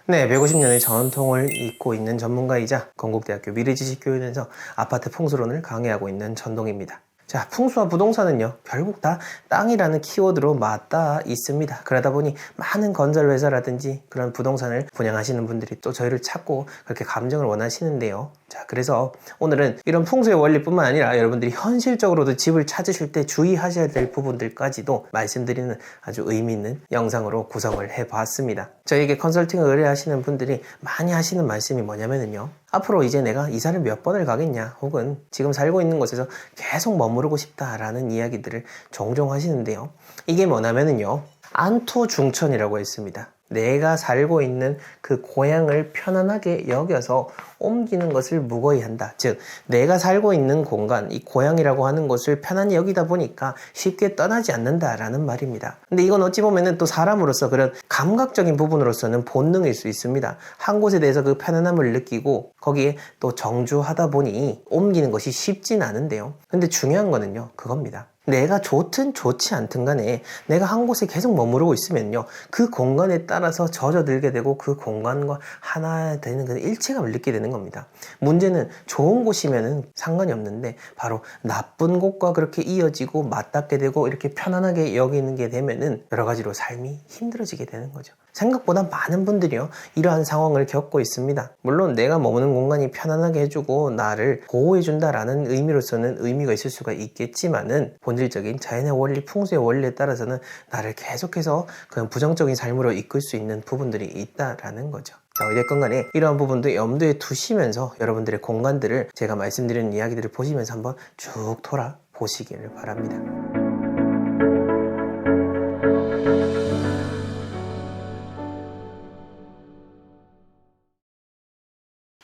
네, 150년의 전통을 잇고 있는 전문가이자 건국대학교 미래지식교육원에서 아파트 풍수론을 강의하고 있는 전동입니다. 자, 풍수와 부동산은요, 결국 다 땅이라는 키워드로 맞닿아 있습니다. 그러다 보니 많은 건설회사라든지 그런 부동산을 분양하시는 분들이 또 저희를 찾고 그렇게 감정을 원하시는데요. 자, 그래서 오늘은 이런 풍수의 원리뿐만 아니라 여러분들이 현실적으로도 집을 찾으실 때 주의하셔야 될 부분들까지도 말씀드리는 아주 의미 있는 영상으로 구성을 해봤습니다. 저에게 컨설팅을 의뢰하시는 분들이 많이 하시는 말씀이 뭐냐면요, 앞으로 이제 내가 이사를 몇 번을 가겠냐, 혹은 지금 살고 있는 곳에서 계속 머무르고 싶다라는 이야기들을 종종 하시는데요. 이게 뭐냐면요, 안토중천이라고 했습니다. 내가 살고 있는 그 고향을 편안하게 여겨서 옮기는 것을 무거이 한다. 즉, 내가 살고 있는 공간, 이 고향이라고 하는 것을 편안히 여기다 보니까 쉽게 떠나지 않는다라는 말입니다. 근데 이건 어찌 보면은 또 사람으로서 그런 감각적인 부분으로서는 본능일 수 있습니다. 한 곳에 대해서 그 편안함을 느끼고 거기에 또 정주하다 보니 옮기는 것이 쉽진 않은데요. 근데 중요한 거는요, 그겁니다. 내가 좋든 좋지 않든 간에 내가 한 곳에 계속 머무르고 있으면요, 그 공간에 따라서 젖어들게 되고 그 공간과 하나 되는 그 일체감을 느끼게 되는 겁니다. 문제는 좋은 곳이면은 상관이 없는데 바로 나쁜 곳과 그렇게 이어지고 맞닿게 되고 이렇게 편안하게 여기는 게 되면은 여러 가지로 삶이 힘들어지게 되는 거죠. 생각보다 많은 분들이요, 이러한 상황을 겪고 있습니다. 물론 내가 머무는 공간이 편안하게 해주고 나를 보호해준다라는 의미로서는 의미가 있을 수가 있겠지만은 본질적인 자연의 원리, 풍수의 원리에 따라서는 나를 계속해서 그런 부정적인 삶으로 이끌 수 있는 부분들이 있다라는 거죠. 자, 어쨌건 간에 이러한 부분도 염두에 두시면서 여러분들의 공간들을 제가 말씀드리는 이야기들을 보시면서 한번 쭉 돌아보시기를 바랍니다.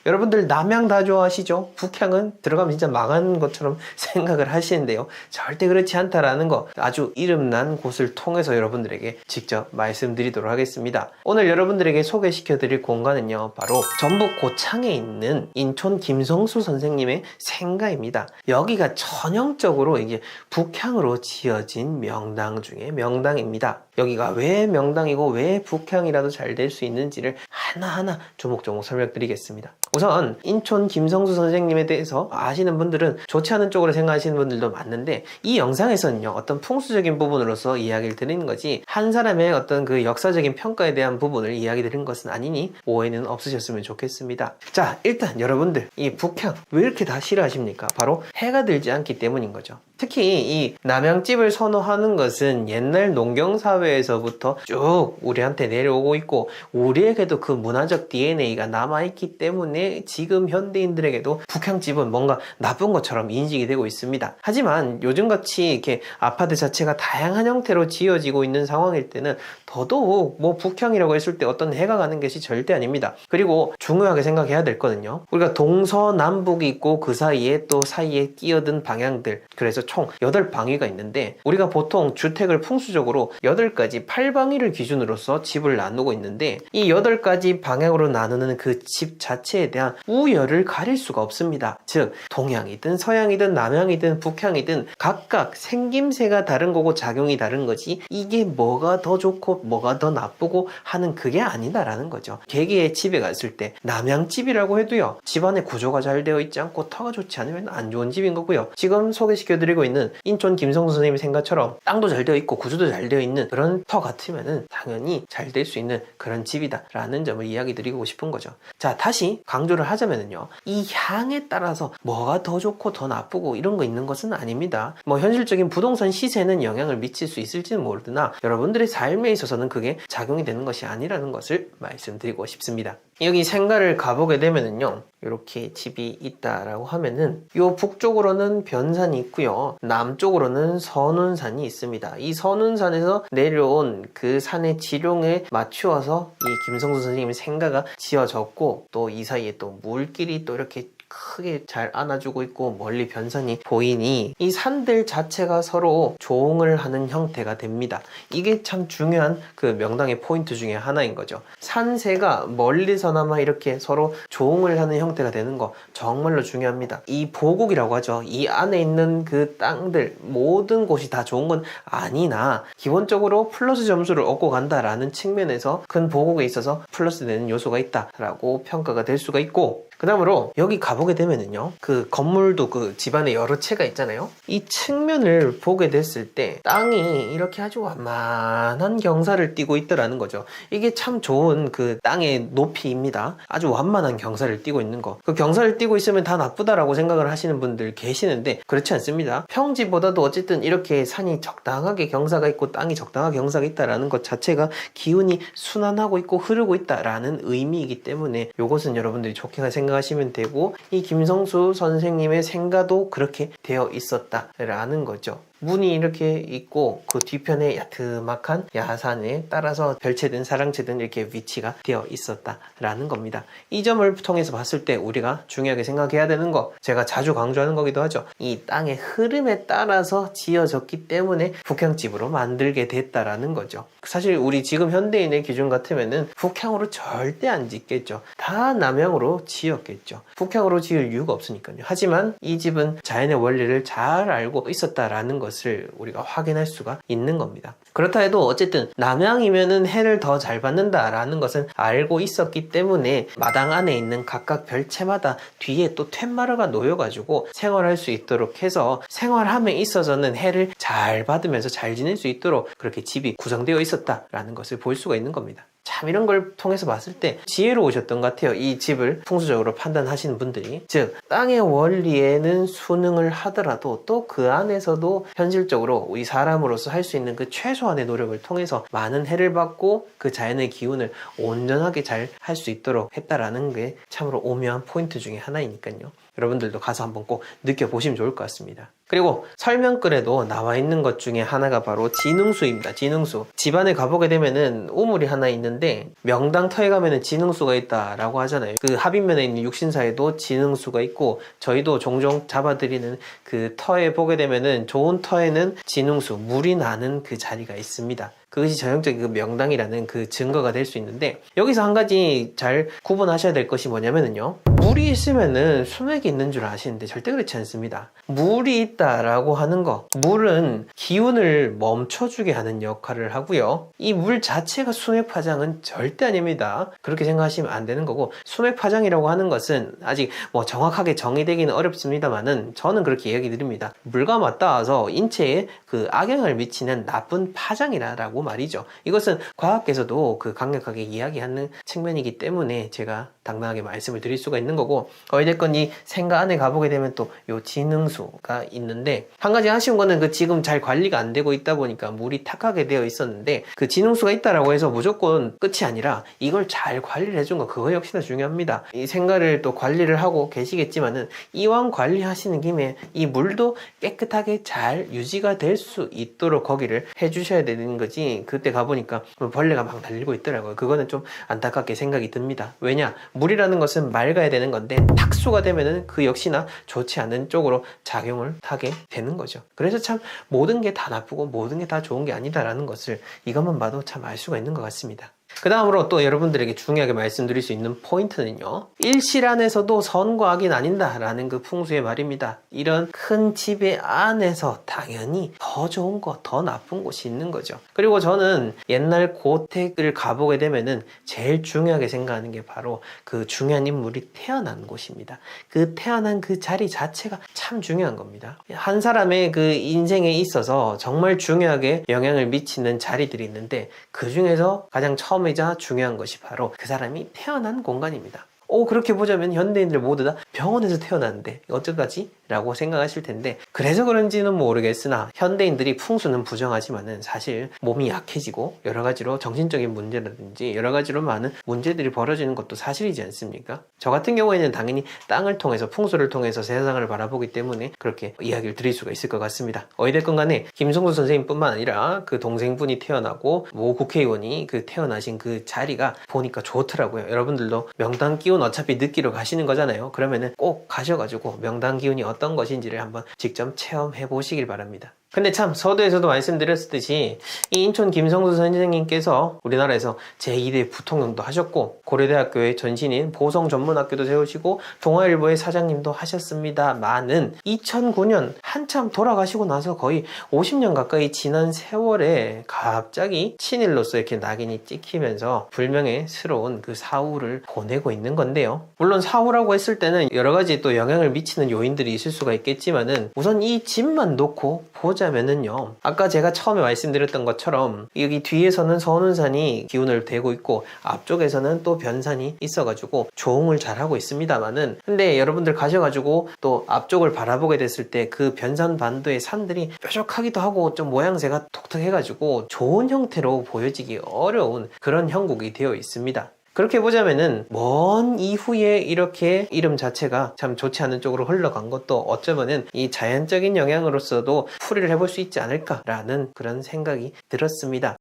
여러분들 남향 다 좋아하시죠? 북향은 들어가면 진짜 망하는 것처럼 생각을 하시는데요, 절대 그렇지 않다라는 거 아주 이름난 곳을 통해서 여러분들에게 직접 말씀드리도록 하겠습니다. 오늘 여러분들에게 소개시켜 드릴 공간은요, 바로 전북 고창에 있는 인촌 김성수 선생님의 생가입니다. 여기가 전형적으로 이게 북향으로 지어진 명당 중에 명당입니다. 여기가 왜 명당이고 왜 북향이라도 잘 될 수 있는지를 하나하나 조목조목 설명드리겠습니다. 우선 인촌 김성수 선생님에 대해서 아시는 분들은 좋지 않은 쪽으로 생각하시는 분들도 많은데, 이 영상에서는요, 어떤 풍수적인 부분으로서 이야기를 드리는 거지 한 사람의 어떤 그 역사적인 평가에 대한 부분을 이야기 드리는 것은 아니니 오해는 없으셨으면 좋겠습니다. 자, 일단 여러분들 이 북향 왜 이렇게 다 싫어하십니까? 바로 해가 들지 않기 때문인 거죠. 특히 이 남향집을 선호하는 것은 옛날 농경사회에서부터 쭉 우리한테 내려오고 있고, 우리에게도 그 문화적 DNA가 남아있기 때문에 지금 현대인들에게도 북향집은 뭔가 나쁜 것처럼 인식이 되고 있습니다. 하지만 요즘같이 이렇게 아파트 자체가 다양한 형태로 지어지고 있는 상황일 때는 더더욱 뭐 북향이라고 했을 때 어떤 해가 가는 것이 절대 아닙니다. 그리고 중요하게 생각해야 될 거는요, 우리가 동서남북이 있고 그 사이에 또 사이에 끼어든 방향들, 그래서 총 8방위가 있는데 우리가 보통 주택을 풍수적으로 8가지 8방위를 기준으로서 집을 나누고 있는데, 이 8가지 방향으로 나누는 그 집 자체에 대한 우열을 가릴 수가 없습니다. 즉, 동향이든 서향이든 남향이든 북향이든 각각 생김새가 다른 거고 작용이 다른 거지, 이게 뭐가 더 좋고 뭐가 더 나쁘고 하는 그게 아니다라는 거죠. 개개의 집에 갔을 때 남향집이라고 해도요, 집안의 구조가 잘 되어 있지 않고 터가 좋지 않으면 안 좋은 집인 거고요, 지금 소개시켜드리고 있는 인촌 김성수 선생님 생각처럼 땅도 잘 되어 있고 구조도 잘 되어 있는 그런 터 같으면은 당연히 잘 될 수 있는 그런 집이다 라는 점을 이야기 드리고 싶은 거죠. 자, 다시 강조를 하자면요, 이 향에 따라서 뭐가 더 좋고 더 나쁘고 이런 거 있는 것은 아닙니다. 뭐 현실적인 부동산 시세는 영향을 미칠 수 있을지는 모르나 여러분들의 삶에 있어서는 그게 작용이 되는 것이 아니라는 것을 말씀드리고 싶습니다. 여기 생가를 가보게 되면은요, 이렇게 집이 있다라고 하면은 요 북쪽으로는 변산이 있고요, 남쪽으로는 선운산이 있습니다. 이 선운산에서 내려온 그 산의 지룡에 맞추어서 이 김성수 선생님의 생가가 지어졌고, 또 이 사이에 또 물길이 또 이렇게 크게 잘 안아주고 있고 멀리 변산이 보이니 이 산들 자체가 서로 조응을 하는 형태가 됩니다. 이게 참 중요한 그 명당의 포인트 중에 하나인 거죠. 산세가 멀리서나마 이렇게 서로 조응을 하는 형태가 되는 거 정말로 중요합니다. 이 보국이라고 하죠. 이 안에 있는 그 땅들 모든 곳이 다 좋은 건 아니나 기본적으로 플러스 점수를 얻고 간다라는 측면에서 큰 보국에 있어서 플러스 되는 요소가 있다라고 평가가 될 수가 있고, 그 다음으로 여기 가보게 되면은요, 그 건물도 그 집안에 여러 채가 있잖아요. 이 측면을 보게 됐을 때 땅이 이렇게 아주 완만한 경사를 띠고 있더라는 거죠. 이게 참 좋은 그 땅의 높이입니다. 아주 완만한 경사를 띠고 있는 거. 그 경사를 띠고 있으면 다 나쁘다라고 생각을 하시는 분들 계시는데 그렇지 않습니다. 평지보다도 어쨌든 이렇게 산이 적당하게 경사가 있고 땅이 적당하게 경사가 있다라는 것 자체가 기운이 순환하고 있고 흐르고 있다라는 의미이기 때문에 이것은 여러분들이 좋게 생각하시면 되고, 이 김성수 선생님의 생가도 그렇게 되어 있었다라는 거죠. 문이 이렇게 있고 그 뒤편에 야트막한 야산에 따라서 별채든 사랑채든 이렇게 위치가 되어 있었다라는 겁니다. 이 점을 통해서 봤을 때 우리가 중요하게 생각해야 되는 거, 제가 자주 강조하는 거기도 하죠. 이 땅의 흐름에 따라서 지어졌기 때문에 북향집으로 만들게 됐다라는 거죠. 사실 우리 지금 현대인의 기준 같으면은 북향으로 절대 안 짓겠죠. 다 남향으로 지었겠죠. 북향으로 지을 이유가 없으니까요. 하지만 이 집은 자연의 원리를 잘 알고 있었다라는 것을 우리가 확인할 수가 있는 겁니다. 그렇다 해도 어쨌든 남향이면은 해를 더 잘 받는다라는 것은 알고 있었기 때문에 마당 안에 있는 각각 별채마다 뒤에 또 툇마루가 놓여가지고 생활할 수 있도록 해서 생활함에 있어서는 해를 잘 받으면서 잘 지낼 수 있도록 그렇게 집이 구성되어 있었다라는 것을 볼 수가 있는 겁니다. 참 이런 걸 통해서 봤을 때 지혜로우셨던 것 같아요. 이 집을 풍수적으로 판단하시는 분들이. 즉 땅의 원리에는 순응을 하더라도 또 그 안에서도 현실적으로 우리 사람으로서 할 수 있는 그 최소한의 노력을 통해서 많은 해를 받고 그 자연의 기운을 온전하게 잘 할 수 있도록 했다라는 게 참으로 오묘한 포인트 중에 하나이니까요. 여러분들도 가서 한번 꼭 느껴보시면 좋을 것 같습니다. 그리고 설명글에도 나와 있는 것 중에 하나가 바로 진흥수입니다. 진흥수. 집안에 가보게 되면은 우물이 하나 있는데 명당 터에 가면은 진흥수가 있다라고 하잖아요. 그 합인면에 있는 육신사에도 진흥수가 있고, 저희도 종종 잡아드리는 그 터에 보게 되면은 좋은 터에는 진흥수, 물이 나는 그 자리가 있습니다. 그것이 전형적인 그 명당이라는 그 증거가 될 수 있는데, 여기서 한 가지 잘 구분하셔야 될 것이 뭐냐면은요, 물이 있으면은 수맥이 있는 줄 아시는데 절대 그렇지 않습니다. 물이 있다라고 하는 거, 물은 기운을 멈춰주게 하는 역할을 하고요, 이 물 자체가 수맥 파장은 절대 아닙니다. 그렇게 생각하시면 안 되는 거고, 수맥 파장이라고 하는 것은 아직 뭐 정확하게 정의되기는 어렵습니다만은 저는 그렇게 이야기 드립니다. 물과 맞닿아서 인체에 그 악영향을 미치는 나쁜 파장이라고 말이죠. 이것은 과학계에서도 그 강력하게 이야기하는 측면이기 때문에 제가 당당하게 말씀을 드릴 수가 있는 거고, 어찌됐건 이 생가 안에 가보게 되면 또 요 진흥수가 있는데, 한 가지 아쉬운 거는 그 지금 잘 관리가 안 되고 있다 보니까 물이 탁하게 되어 있었는데, 그 진흥수가 있다라고 해서 무조건 끝이 아니라 이걸 잘 관리를 해준 거, 그거 역시나 중요합니다. 이 생가를 또 관리를 하고 계시겠지만은 이왕 관리하시는 김에 이 물도 깨끗하게 잘 유지가 될 수 있도록 거기를 해주셔야 되는 거지, 그때 가보니까 벌레가 막 달리고 있더라고요. 그거는 좀 안타깝게 생각이 듭니다. 왜냐? 물이라는 것은 맑아야 되는 건데 탁수가 되면은 그 역시나 좋지 않은 쪽으로 작용을 하게 되는 거죠. 그래서 참 모든 게 다 나쁘고 모든 게 다 좋은 게 아니다라는 것을 이것만 봐도 참 알 수가 있는 것 같습니다. 그 다음으로 또 여러분들에게 중요하게 말씀드릴 수 있는 포인트는요, 일실 안에서도 선과 악이 나뉜다 라는 그 풍수의 말입니다. 이런 큰 집의 안에서 당연히 더 좋은 거, 더 나쁜 곳이 있는 거죠. 그리고 저는 옛날 고택을 가보게 되면은 제일 중요하게 생각하는 게 바로 그 중요한 인물이 태어난 곳입니다. 그 태어난 그 자리 자체가 참 중요한 겁니다. 한 사람의 그 인생에 있어서 정말 중요하게 영향을 미치는 자리들이 있는데, 그 중에서 가장 처음이자 중요한 것이 바로 그 사람이 태어난 공간입니다. 그렇게 보자면 현대인들 모두 다 병원에서 태어났는데 어쩌다지? 라고 생각하실 텐데, 그래서 그런지는 모르겠으나 현대인들이 풍수는 부정하지만은 사실 몸이 약해지고 여러 가지로 정신적인 문제라든지 여러 가지로 많은 문제들이 벌어지는 것도 사실이지 않습니까? 저 같은 경우에는 당연히 땅을 통해서, 풍수를 통해서 세상을 바라보기 때문에 그렇게 이야기를 드릴 수가 있을 것 같습니다. 어찌됐건 간에 김성수 선생님뿐만 아니라 그 동생분이 태어나고 모 국회의원이 그 태어나신 그 자리가 보니까 좋더라고요. 여러분들도 명당 기운 어차피 느끼러 가시는 거잖아요. 그러면은 꼭 가셔가지고 명당 기운이 어떤 것인지를 한번 직접 체험해 보시길 바랍니다. 근데 참 서두에서도 말씀드렸듯이 이 인천 김성수 선생님께서 우리나라에서 제2대 부통령도 하셨고 고려대학교의 전신인 보성전문학교도 세우시고 동아일보의 사장님도 하셨습니다만은 2009년 한참 돌아가시고 나서 거의 50년 가까이 지난 세월에 갑자기 친일로서 이렇게 낙인이 찍히면서 불명예스러운 그 사후를 보내고 있는 건데요. 물론 사후라고 했을 때는 여러 가지 또 영향을 미치는 요인들이 있을 수가 있겠지만은 우선 이 집만 놓고 보자면은요, 아까 제가 처음에 말씀드렸던 것처럼 여기 뒤에서는 선운산이 기운을 대고 있고 앞쪽에서는 또 변산이 있어가지고 조응을 잘하고 있습니다만은, 근데 여러분들 가셔가지고 또 앞쪽을 바라보게 됐을 때 그 변산 반도의 산들이 뾰족하기도 하고 좀 모양새가 독특해가지고 좋은 형태로 보여지기 어려운 그런 형국이 되어 있습니다. 그렇게 보자면은 먼 이후에 이렇게 이름 자체가 참 좋지 않은 쪽으로 흘러간 것도 어쩌면은 이 자연적인 영향으로서도 풀이를 해볼 수 있지 않을까라는 그런 생각이 들었습니다.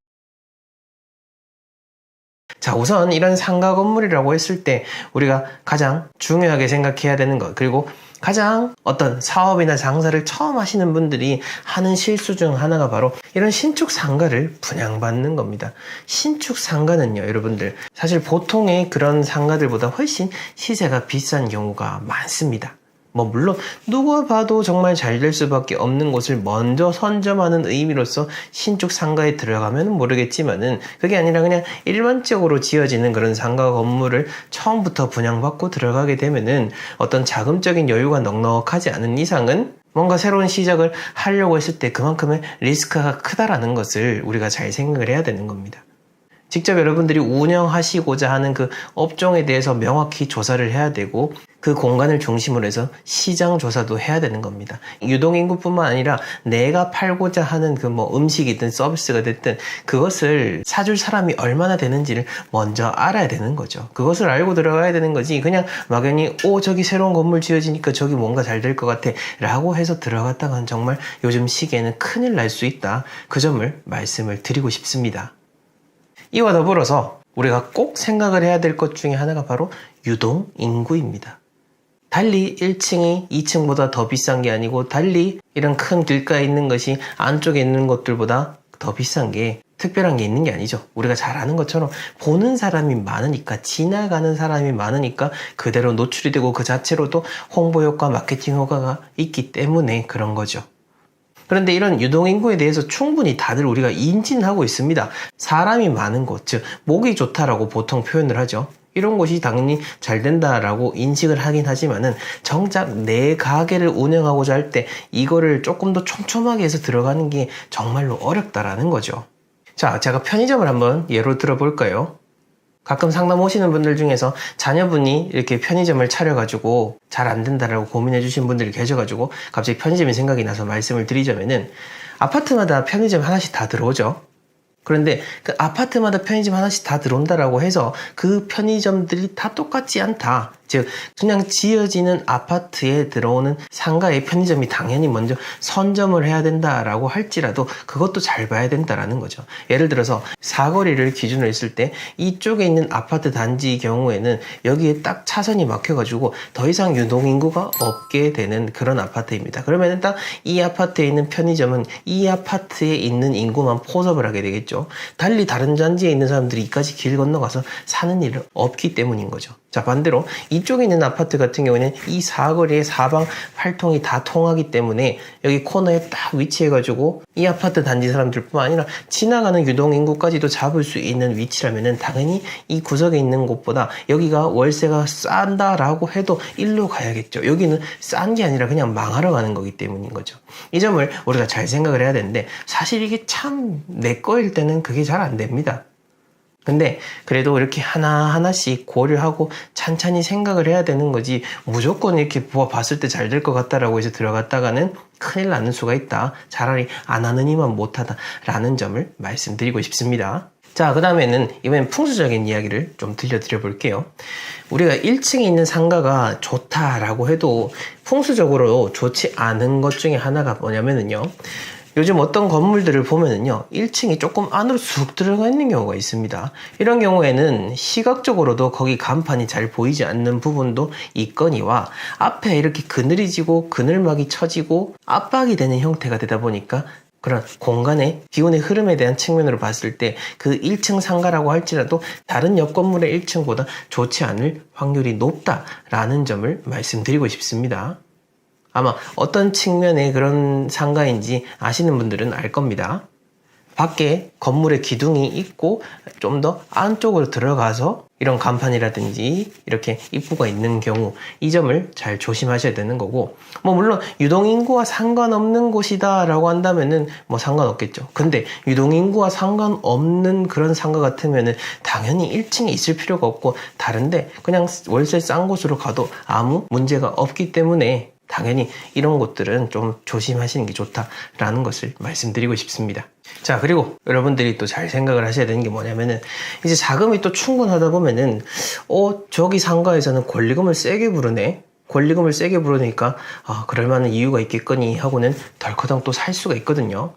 자, 우선 이런 상가 건물이라고 했을 때 우리가 가장 중요하게 생각해야 되는 것, 그리고 가장 어떤 사업이나 장사를 처음 하시는 분들이 하는 실수 중 하나가 바로 이런 신축 상가를 분양받는 겁니다. 신축 상가는요, 여러분들, 사실 보통의 그런 상가들보다 훨씬 시세가 비싼 경우가 많습니다. 물론 누가 봐도 정말 잘 될 수밖에 없는 곳을 먼저 선점하는 의미로서 신축 상가에 들어가면 모르겠지만은, 그게 아니라 그냥 일반적으로 지어지는 그런 상가 건물을 처음부터 분양받고 들어가게 되면은 어떤 자금적인 여유가 넉넉하지 않은 이상은 뭔가 새로운 시작을 하려고 했을 때 그만큼의 리스크가 크다라는 것을 우리가 잘 생각을 해야 되는 겁니다. 직접 여러분들이 운영하시고자 하는 그 업종에 대해서 명확히 조사를 해야 되고, 그 공간을 중심으로 해서 시장 조사도 해야 되는 겁니다. 유동인구뿐만 아니라 내가 팔고자 하는 그 음식이든 서비스가 됐든 그것을 사줄 사람이 얼마나 되는지를 먼저 알아야 되는 거죠. 그것을 알고 들어가야 되는 거지, 그냥 막연히 저기 새로운 건물 지어지니까 저기 뭔가 잘 될 것 같아 라고 해서 들어갔다가는 정말 요즘 시기에는 큰일 날 수 있다, 그 점을 말씀을 드리고 싶습니다. 이와 더불어서 우리가 꼭 생각을 해야 될 것 중에 하나가 바로 유동인구입니다. 달리 1층이 2층보다 더 비싼 게 아니고, 달리 이런 큰 길가에 있는 것이 안쪽에 있는 것들보다 더 비싼 게 특별한 게 있는 게 아니죠. 우리가 잘 아는 것처럼 보는 사람이 많으니까, 지나가는 사람이 많으니까 그대로 노출이 되고 그 자체로도 홍보 효과, 마케팅 효과가 있기 때문에 그런 거죠. 그런데 이런 유동인구에 대해서 충분히 다들 우리가 인지는 하고 있습니다. 사람이 많은 곳, 즉 목이 좋다라고 보통 표현을 하죠. 이런 곳이 당연히 잘 된다라고 인식을 하긴 하지만은, 정작 내 가게를 운영하고자 할 때 이거를 조금 더 촘촘하게 해서 들어가는 게 정말로 어렵다라는 거죠. 자, 제가 편의점을 한번 예로 들어볼까요? 가끔 상담 오시는 분들 중에서 자녀분이 이렇게 편의점을 차려가지고 잘 안 된다라고 고민해 주신 분들이 계셔가지고 갑자기 편의점이 생각이 나서 말씀을 드리자면은, 아파트마다 편의점 하나씩 다 들어오죠. 그런데 그 아파트마다 편의점 하나씩 다 들어온다라고 해서 그 편의점들이 다 똑같지 않다. 즉, 그냥 지어지는 아파트에 들어오는 상가의 편의점이 당연히 먼저 선점을 해야 된다라고 할지라도 그것도 잘 봐야 된다라는 거죠. 예를 들어서 사거리를 기준으로 했을 때 이쪽에 있는 아파트 단지 경우에는 여기에 딱 차선이 막혀가지고 더 이상 유동인구가 없게 되는 그런 아파트입니다. 그러면 딱 이 아파트에 있는 편의점은 이 아파트에 있는 인구만 포섭을 하게 되겠죠. 달리 다른 단지에 있는 사람들이 이까지 길 건너가서 사는 일은 없기 때문인 거죠. 자, 반대로 이쪽에 있는 아파트 같은 경우에는 이 사거리의 사방 팔통이 다 통하기 때문에 여기 코너에 딱 위치해가지고 이 아파트 단지 사람들뿐만 아니라 지나가는 유동인구까지도 잡을 수 있는 위치라면은 당연히 이 구석에 있는 곳보다 여기가 월세가 싼다라고 해도 일로 가야겠죠. 여기는 싼 게 아니라 그냥 망하러 가는 거기 때문인 거죠. 이 점을 우리가 잘 생각을 해야 되는데, 사실 이게 참 내 거일 때는 그게 잘 안 됩니다. 근데 그래도 이렇게 하나하나씩 고려하고 찬찬히 생각을 해야 되는 거지, 무조건 이렇게 봤을 때 잘 될 것 같다라고 해서 들어갔다가는 큰일 나는 수가 있다. 차라리 안 하느니만 못하다 라는 점을 말씀드리고 싶습니다. 자, 그 다음에는 이번엔 풍수적인 이야기를 좀 들려드려 볼게요. 우리가 1층에 있는 상가가 좋다라고 해도 풍수적으로 좋지 않은 것 중에 하나가 뭐냐면요, 요즘 어떤 건물들을 보면은요, 1층이 조금 안으로 쑥 들어가 있는 경우가 있습니다. 이런 경우에는 시각적으로도 거기 간판이 잘 보이지 않는 부분도 있거니와 앞에 이렇게 그늘이 지고 그늘막이 쳐지고 압박이 되는 형태가 되다 보니까 그런 공간의 기운의 흐름에 대한 측면으로 봤을 때 그 1층 상가라고 할지라도 다른 옆 건물의 1층보다 좋지 않을 확률이 높다라는 점을 말씀드리고 싶습니다. 아마 어떤 측면의 그런 상가인지 아시는 분들은 알 겁니다. 밖에 건물에 기둥이 있고 좀 더 안쪽으로 들어가서 이런 간판이라든지 이렇게 입구가 있는 경우 이 점을 잘 조심하셔야 되는 거고, 뭐 물론 유동인구와 상관없는 곳이다 라고 한다면은 뭐 상관없겠죠. 근데 유동인구와 상관없는 그런 상가 같으면은 당연히 1층에 있을 필요가 없고 다른데 그냥 월세 싼 곳으로 가도 아무 문제가 없기 때문에 당연히 이런 곳들은 좀 조심하시는 게 좋다라는 것을 말씀드리고 싶습니다. 자, 그리고 여러분들이 또 잘 생각을 하셔야 되는 게 뭐냐면은 이제 자금이 또 충분하다 보면은 저기 상가에서는 권리금을 세게 부르네. 권리금을 세게 부르니까 그럴 만한 이유가 있겠거니 하고는 덜커덩 또 살 수가 있거든요.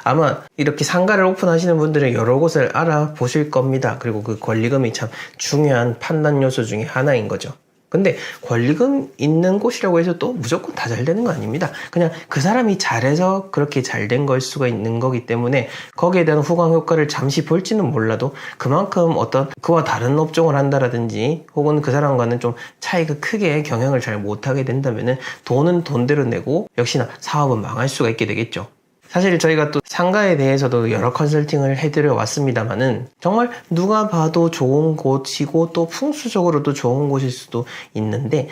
아마 이렇게 상가를 오픈하시는 분들은 여러 곳을 알아보실 겁니다. 그리고 그 권리금이 참 중요한 판단 요소 중에 하나인 거죠. 근데 권리금 있는 곳이라고 해서 또 무조건 다 잘 되는 거 아닙니다. 그냥 그 사람이 잘해서 그렇게 잘 된 걸 수가 있는 거기 때문에 거기에 대한 후광 효과를 잠시 볼지는 몰라도 그만큼 어떤 그와 다른 업종을 한다라든지 혹은 그 사람과는 좀 차이가 크게 경영을 잘 못하게 된다면은 돈은 돈대로 내고 역시나 사업은 망할 수가 있게 되겠죠. 사실 저희가 또 상가에 대해서도 여러 컨설팅을 해드려 왔습니다만은 정말 누가 봐도 좋은 곳이고 또 풍수적으로도 좋은 곳일 수도 있는데,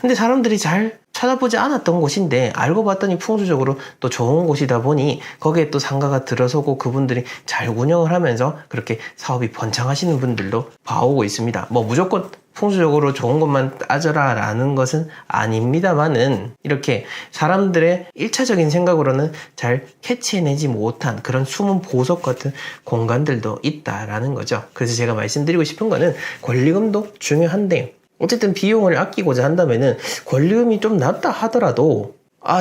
근데 사람들이 잘 찾아보지 않았던 곳인데 알고 봤더니 풍수적으로 또 좋은 곳이다 보니 거기에 또 상가가 들어서고 그분들이 잘 운영을 하면서 그렇게 사업이 번창하시는 분들도 봐오고 있습니다. 뭐 무조건 풍수적으로 좋은 것만 따져라 라는 것은 아닙니다만은 이렇게 사람들의 1차적인 생각으로는 잘 캐치해내지 못한 그런 숨은 보석 같은 공간들도 있다라는 거죠. 그래서 제가 말씀드리고 싶은 거는 권리금도 중요한데 어쨌든 비용을 아끼고자 한다면은 권리금이 좀 낮다 하더라도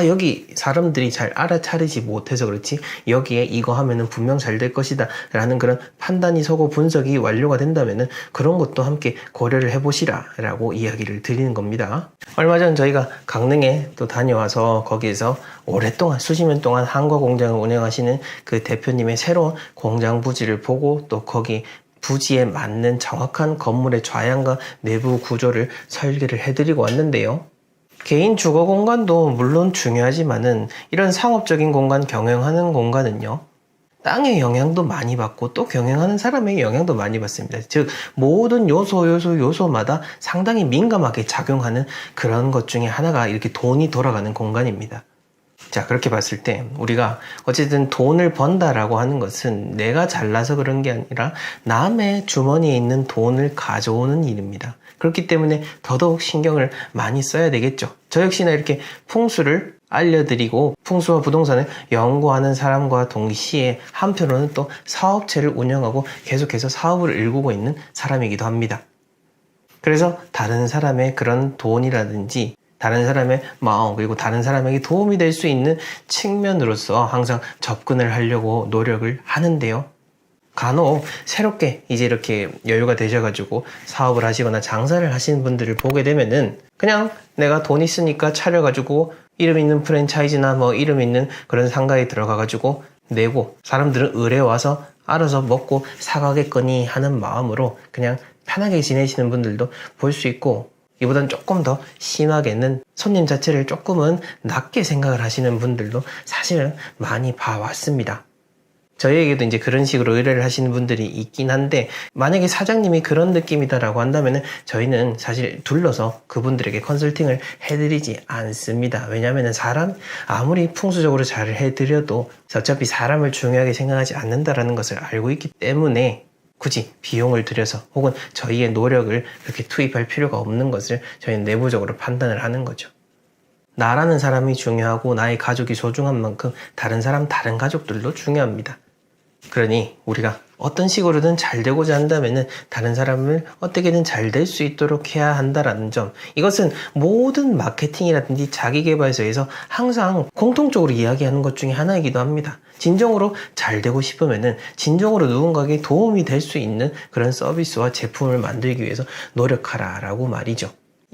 여기 사람들이 잘 알아차리지 못해서 그렇지 여기에 이거 하면은 분명 잘 될 것이다 라는 그런 판단이 서고 분석이 완료가 된다면은 그런 것도 함께 고려를 해보시라 라고 이야기를 드리는 겁니다. 얼마 전 저희가 강릉에 또 다녀와서 거기에서 오랫동안 수십 년 동안 한과 공장을 운영하시는 그 대표님의 새로운 공장 부지를 보고 또 거기 부지에 맞는 정확한 건물의 좌양과 내부 구조를 설계를 해드리고 왔는데요. 개인 주거 공간도 물론 중요하지만은 이런 상업적인 공간 경영하는 공간은요, 땅의 영향도 많이 받고 또 경영하는 사람의 영향도 많이 받습니다. 즉 모든 요소마다 상당히 민감하게 작용하는 그런 것 중에 하나가 이렇게 돈이 돌아가는 공간입니다. 자, 그렇게 봤을 때 우리가 어쨌든 돈을 번다라고 하는 것은 내가 잘나서 그런 게 아니라 남의 주머니에 있는 돈을 가져오는 일입니다. 그렇기 때문에 더더욱 신경을 많이 써야 되겠죠. 저 역시나 이렇게 풍수를 알려드리고 풍수와 부동산을 연구하는 사람과 동시에 한편으로는 또 사업체를 운영하고 계속해서 사업을 일구고 있는 사람이기도 합니다. 그래서 다른 사람의 그런 돈이라든지 다른 사람의 마음 그리고 다른 사람에게 도움이 될 수 있는 측면으로서 항상 접근을 하려고 노력을 하는데요. 간혹 새롭게 이제 이렇게 여유가 되셔가지고 사업을 하시거나 장사를 하시는 분들을 보게 되면은 그냥 내가 돈 있으니까 차려가지고 이름 있는 프랜차이즈나 뭐 이름 있는 그런 상가에 들어가가지고 내고 사람들은 의뢰 와서 알아서 먹고 사가겠거니 하는 마음으로 그냥 편하게 지내시는 분들도 볼 수 있고, 이보다는 조금 더 심하게는 손님 자체를 조금은 낮게 생각을 하시는 분들도 사실은 많이 봐왔습니다. 저희에게도 이제 그런 식으로 의뢰를 하시는 분들이 있긴 한데, 만약에 사장님이 그런 느낌이다라고 한다면은 저희는 사실 둘러서 그분들에게 컨설팅을 해드리지 않습니다. 왜냐하면 사람 아무리 풍수적으로 잘 해드려도 어차피 사람을 중요하게 생각하지 않는다라는 것을 알고 있기 때문에 굳이 비용을 들여서 혹은 저희의 노력을 그렇게 투입할 필요가 없는 것을 저희는 내부적으로 판단을 하는 거죠. 나라는 사람이 중요하고 나의 가족이 소중한 만큼 다른 사람, 다른 가족들도 중요합니다. 그러니 우리가 어떤 식으로든 잘 되고자 한다면은 다른 사람을 어떻게든 잘 될 수 있도록 해야 한다라는 점, 이것은 모든 마케팅이라든지 자기계발서에서 항상 공통적으로 이야기하는 것 중에 하나이기도 합니다. 진정으로 잘 되고 싶으면은 진정으로 누군가에게 도움이 될 수 있는 그런 서비스와 제품을 만들기 위해서 노력하라 라고 말이죠.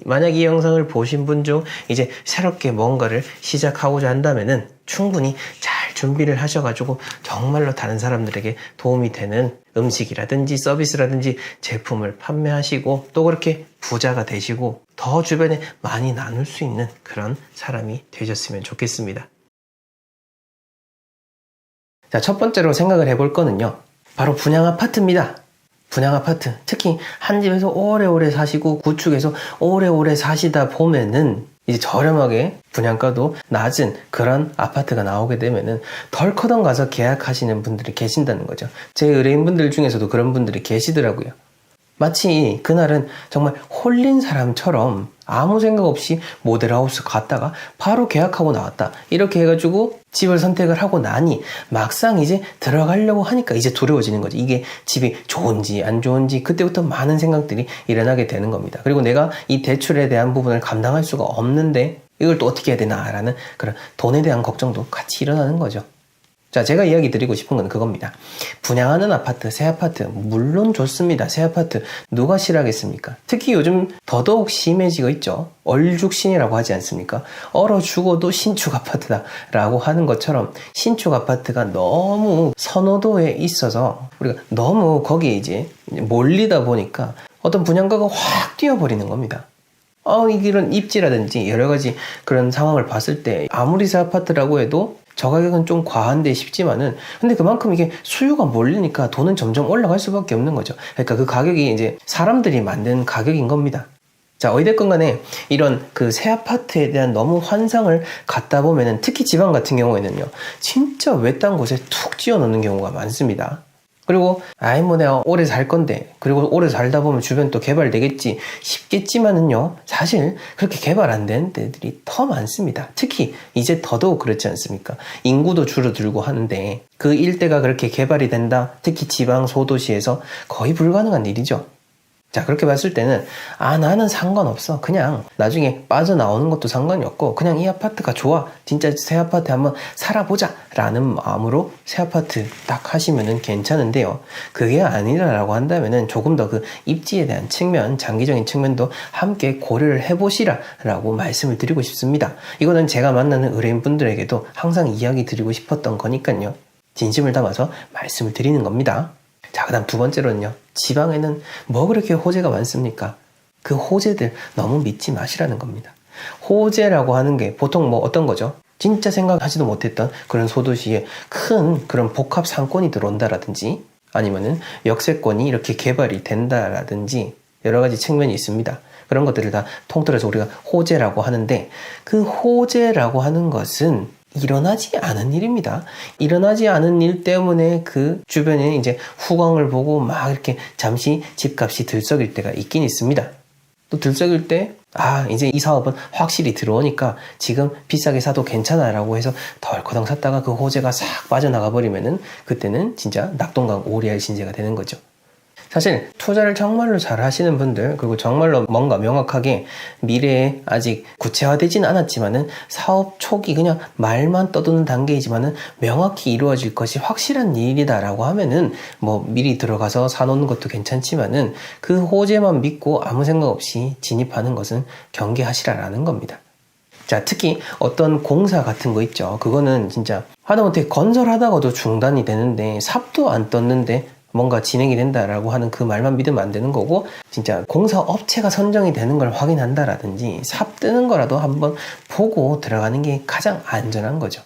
만약 이 영상을 보신 분 중 이제 새롭게 뭔가를 시작하고자 한다면은 충분히 잘 준비를 하셔가지고 정말로 다른 사람들에게 도움이 되는 음식이라든지 서비스라든지 제품을 판매하시고 또 그렇게 부자가 되시고 더 주변에 많이 나눌 수 있는 그런 사람이 되셨으면 좋겠습니다. 자, 첫 번째로 생각을 해볼 거는요, 바로 분양 아파트입니다. 분양 아파트, 특히 한 집에서 오래오래 사시고 구축해서 오래오래 사시다 보면은 이제 저렴하게 분양가도 낮은 그런 아파트가 나오게 되면은 덜커덩 가서 계약하시는 분들이 계신다는 거죠. 제 의뢰인분들 중에서도 그런 분들이 계시더라고요. 마치 그날은 정말 홀린 사람처럼 아무 생각 없이 모델하우스 갔다가 바로 계약하고 나왔다, 이렇게 해가지고 집을 선택을 하고 나니 막상 이제 들어가려고 하니까 이제 두려워지는 거죠. 이게 집이 좋은지 안 좋은지 그때부터 많은 생각들이 일어나게 되는 겁니다. 그리고 내가 이 대출에 대한 부분을 감당할 수가 없는데 이걸 또 어떻게 해야 되나 라는 그런 돈에 대한 걱정도 같이 일어나는 거죠. 자, 제가 이야기 드리고 싶은 건 그겁니다. 분양하는 아파트, 새 아파트 물론 좋습니다. 새 아파트 누가 싫어하겠습니까? 특히 요즘 더더욱 심해지고 있죠. 얼죽신이라고 하지 않습니까? 얼어 죽어도 신축 아파트다 라고 하는 것처럼 신축 아파트가 너무 선호도에 있어서 우리가 너무 거기에 이제 몰리다 보니까 어떤 분양가가 확 뛰어버리는 겁니다. 이런 입지라든지 여러 가지 그런 상황을 봤을 때 아무리 새 아파트라고 해도 저 가격은 좀 과한데 싶지만은, 근데 그만큼 이게 수요가 몰리니까 돈은 점점 올라갈 수밖에 없는 거죠. 그러니까 그 가격이 이제 사람들이 만든 가격인 겁니다. 자, 어찌됐건 간에 이런 그 새 아파트에 대한 너무 환상을 갖다 보면은 특히 지방 같은 경우에는요, 진짜 외딴 곳에 툭 지어 놓는 경우가 많습니다. 그리고 뭐 내가 오래 살 건데, 그리고 오래 살다 보면 주변 또 개발되겠지 싶겠지만은요, 사실 그렇게 개발 안 되는 데들이 더 많습니다. 특히 이제 더더욱 그렇지 않습니까? 인구도 줄어들고 하는데 그 일대가 그렇게 개발이 된다, 특히 지방 소도시에서 거의 불가능한 일이죠. 자, 그렇게 봤을 때는 나는 상관없어, 그냥 나중에 빠져나오는 것도 상관이 없고 그냥 이 아파트가 좋아, 진짜 새 아파트 한번 살아보자 라는 마음으로 새 아파트 딱 하시면은 괜찮은데요, 그게 아니라고 한다면은 조금 더 그 입지에 대한 측면, 장기적인 측면도 함께 고려를 해보시라 라고 말씀을 드리고 싶습니다. 이거는 제가 만나는 의뢰인분들에게도 항상 이야기 드리고 싶었던 거니까요, 진심을 담아서 말씀을 드리는 겁니다. 자, 그 다음 두 번째로는요, 지방에는 뭐 그렇게 호재가 많습니까? 그 호재들 너무 믿지 마시라는 겁니다. 호재라고 하는 게 보통 뭐 어떤 거죠? 진짜 생각하지도 못했던 그런 소도시에 큰 그런 복합 상권이 들어온다라든지 아니면은 역세권이 이렇게 개발이 된다라든지 여러 가지 측면이 있습니다. 그런 것들을 다 통틀어서 우리가 호재라고 하는데, 그 호재라고 하는 것은 일어나지 않은 일입니다. 일어나지 않은 일 때문에 그 주변에 이제 후광을 보고 막 이렇게 잠시 집값이 들썩일 때가 있긴 있습니다. 또 들썩일 때 이제 이 사업은 확실히 들어오니까 지금 비싸게 사도 괜찮아 라고 해서 덜커덩 샀다가 그 호재가 싹 빠져나가 버리면은 그때는 진짜 낙동강 오리알 신세가 되는 거죠. 사실 투자를 정말로 잘 하시는 분들, 그리고 정말로 뭔가 명확하게 미래에 아직 구체화되진 않았지만은 사업 초기 그냥 말만 떠도는 단계이지만은 명확히 이루어질 것이 확실한 일이다 라고 하면은 뭐 미리 들어가서 사놓는 것도 괜찮지만은 그 호재만 믿고 아무 생각 없이 진입하는 것은 경계하시라라는 겁니다. 자, 특히 어떤 공사 같은 거 있죠. 그거는 진짜 하다못해 건설하다가도 중단이 되는데 삽도 안 떴는데 뭔가 진행이 된다라고 하는 그 말만 믿으면 안 되는 거고, 진짜 공사 업체가 선정이 되는 걸 확인한다라든지 삽 뜨는 거라도 한번 보고 들어가는 게 가장 안전한 거죠.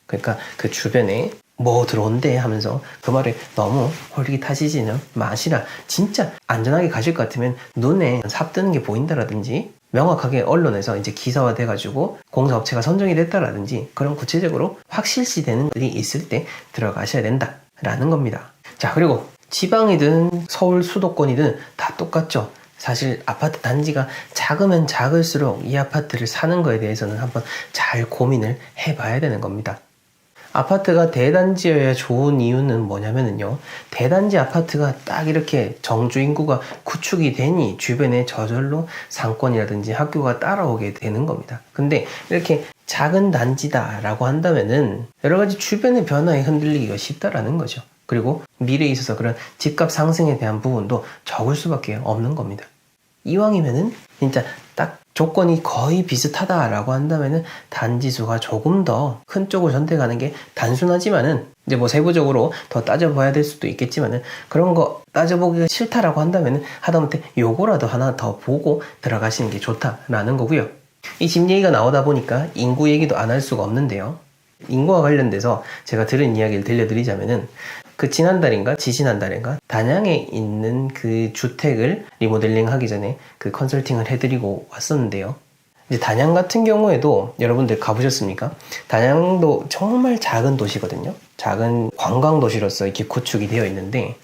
그러니까 그 주변에 뭐 들어온대 하면서 그 말에 너무 홀깃하시지는 마시라. 진짜 안전하게 가실 것 같으면 눈에 삽 뜨는 게 보인다라든지 명확하게 언론에서 이제 기사화 돼가지고 공사업체가 선정이 됐다라든지 그런 구체적으로 확실시 되는 일이 있을 때 들어가셔야 된다라는 겁니다. 자, 그리고 지방이든 서울 수도권이든 다 똑같죠. 사실 아파트 단지가 작으면 작을수록 이 아파트를 사는 거에 대해서는 한번 잘 고민을 해봐야 되는 겁니다. 아파트가 대단지여야 좋은 이유는 뭐냐면요. 대단지 아파트가 딱 이렇게 정주 인구가 구축이 되니 주변에 저절로 상권이라든지 학교가 따라오게 되는 겁니다. 근데 이렇게 작은 단지다라고 한다면은 여러 가지 주변의 변화에 흔들리기가 쉽다라는 거죠. 그리고 미래에 있어서 그런 집값 상승에 대한 부분도 적을 수밖에 없는 겁니다. 이왕이면은 진짜 딱 조건이 거의 비슷하다라고 한다면은 단지수가 조금 더 큰 쪽을 선택하는 게 단순하지만은 이제 뭐 세부적으로 더 따져봐야 될 수도 있겠지만은 그런 거 따져보기가 싫다라고 한다면은 하다못해 요거라도 하나 더 보고 들어가시는 게 좋다라는 거고요. 이 집 얘기가 나오다 보니까 인구 얘기도 안 할 수가 없는데요. 인구와 관련돼서 제가 들은 이야기를 들려드리자면은 그 지난달인가 지지난달인가 단양에 있는 그 주택을 리모델링 하기 전에 그 컨설팅을 해드리고 왔었는데요. 이제 단양 같은 경우에도 여러분들 가보셨습니까? 단양도 정말 작은 도시거든요. 작은 관광 도시로서 이렇게 구축이 되어 있는데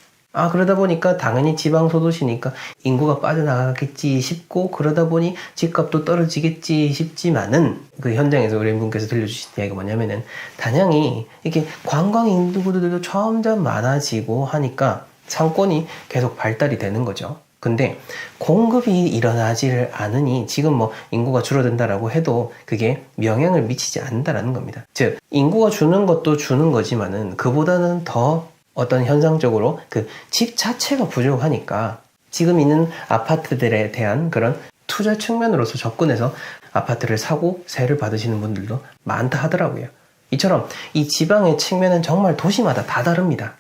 그러다 보니까 당연히 지방 소도시니까 인구가 빠져나가겠지 싶고 그러다 보니 집값도 떨어지겠지 싶지만은 그 현장에서 우리 분께서 들려주신 이야기가 뭐냐면은 단양이 이렇게 관광 인구들도 점점 많아지고 하니까 상권이 계속 발달이 되는 거죠. 근데 공급이 일어나지를 않으니 지금 뭐 인구가 줄어든다라고 해도 그게 영향을 미치지 않는다라는 겁니다. 즉 인구가 주는 것도 주는 거지만은 그보다는 더 어떤 현상적으로 그 집 자체가 부족하니까 지금 있는 아파트들에 대한 그런 투자 측면으로서 접근해서 아파트를 사고 세를 받으시는 분들도 많다 하더라고요. 이처럼 이 지방의 측면은 정말 도시마다 다 다릅니다.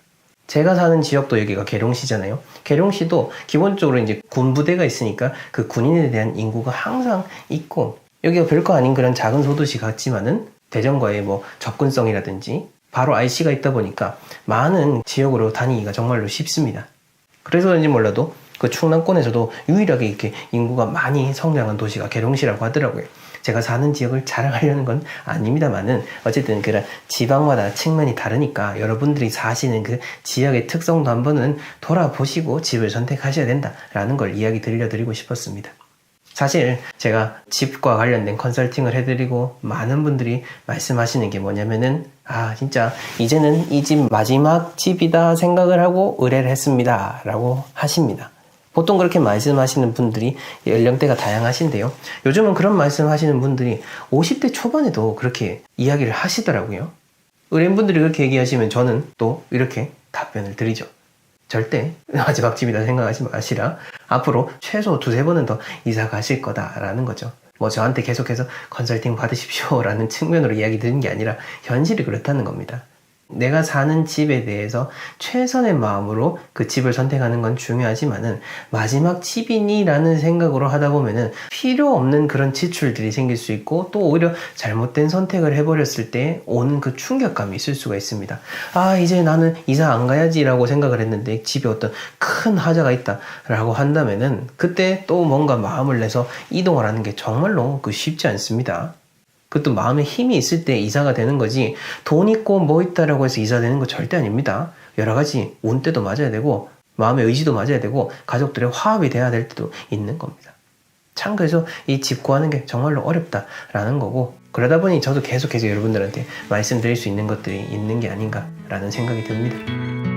제가 사는 지역도 여기가 계룡시잖아요. 계룡시도 기본적으로 이제 군부대가 있으니까 그 군인에 대한 인구가 항상 있고 여기가 별거 아닌 그런 작은 소도시 같지만은 대전과의 뭐 접근성이라든지 바로 IC가 있다 보니까 많은 지역으로 다니기가 정말로 쉽습니다. 그래서인지 몰라도 그 충남권에서도 유일하게 이렇게 인구가 많이 성장한 도시가 계룡시라고 하더라고요. 제가 사는 지역을 자랑하려는 건 아닙니다만은 어쨌든 그런 지방마다 측면이 다르니까 여러분들이 사시는 그 지역의 특성도 한번은 돌아보시고 집을 선택하셔야 된다라는 걸 이야기 들려드리고 싶었습니다. 사실 제가 집과 관련된 컨설팅을 해드리고 많은 분들이 말씀하시는 게 뭐냐면은 진짜 이제는 이 집 마지막 집이다 생각을 하고 의뢰를 했습니다 라고 하십니다. 보통 그렇게 말씀하시는 분들이 연령대가 다양하신데요. 요즘은 그런 말씀하시는 분들이 50대 초반에도 그렇게 이야기를 하시더라고요. 의뢰인분들이 그렇게 얘기하시면 저는 또 이렇게 답변을 드리죠. 절대 마지막 집이다 생각하지 마시라. 앞으로 최소 2-3번은 더 이사 가실 거다라는 거죠. 뭐 저한테 계속해서 컨설팅 받으십시오 라는 측면으로 이야기 드리는 게 아니라 현실이 그렇다는 겁니다. 내가 사는 집에 대해서 최선의 마음으로 그 집을 선택하는 건 중요하지만은 마지막 집이니 라는 생각으로 하다 보면은 필요 없는 그런 지출들이 생길 수 있고 또 오히려 잘못된 선택을 해버렸을 때 오는 그 충격감이 있을 수가 있습니다. 이제 나는 이사 안 가야지 라고 생각을 했는데 집에 어떤 큰 하자가 있다 라고 한다면은 그때 또 뭔가 마음을 내서 이동을 하는 게 정말로 쉽지 않습니다. 그것도 마음에 힘이 있을 때 이사가 되는 거지 돈 있고 뭐 있다라고 해서 이사 되는 거 절대 아닙니다. 여러 가지 운때도 맞아야 되고 마음의 의지도 맞아야 되고 가족들의 화합이 돼야 될 때도 있는 겁니다. 참 그래서 이 집 구하는 게 정말로 어렵다라는 거고 그러다 보니 저도 계속해서 여러분들한테 말씀드릴 수 있는 것들이 있는 게 아닌가라는 생각이 듭니다.